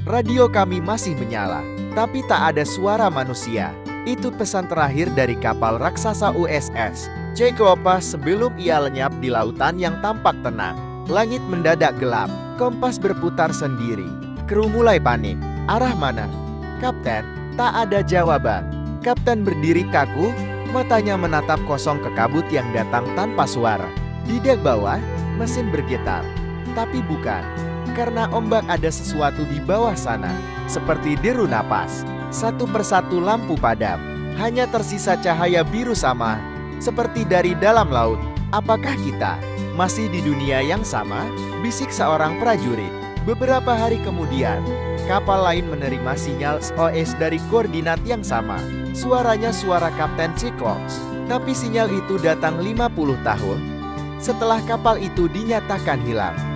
Radio kami masih menyala, tapi tak ada suara manusia. Itu pesan terakhir dari kapal raksasa USS Cyclops sebelum ia lenyap di lautan yang tampak tenang. Langit mendadak gelap, kompas berputar sendiri. Kru mulai panik. Arah mana? Kapten, tak ada jawaban. Kapten berdiri kaku, matanya menatap kosong ke kabut yang datang tanpa suara. Di dek bawah, mesin bergetar. Tapi bukan, karena ombak ada sesuatu di bawah sana. Seperti deru napas. Satu persatu lampu padam. Hanya tersisa cahaya biru sama, seperti dari dalam laut. Apakah kita masih di dunia yang sama? Bisik seorang prajurit. Beberapa hari kemudian, kapal lain menerima sinyal SOS dari koordinat yang sama. Suaranya suara Kapten Cyclops. Tapi sinyal itu datang 50 tahun setelah kapal itu dinyatakan hilang.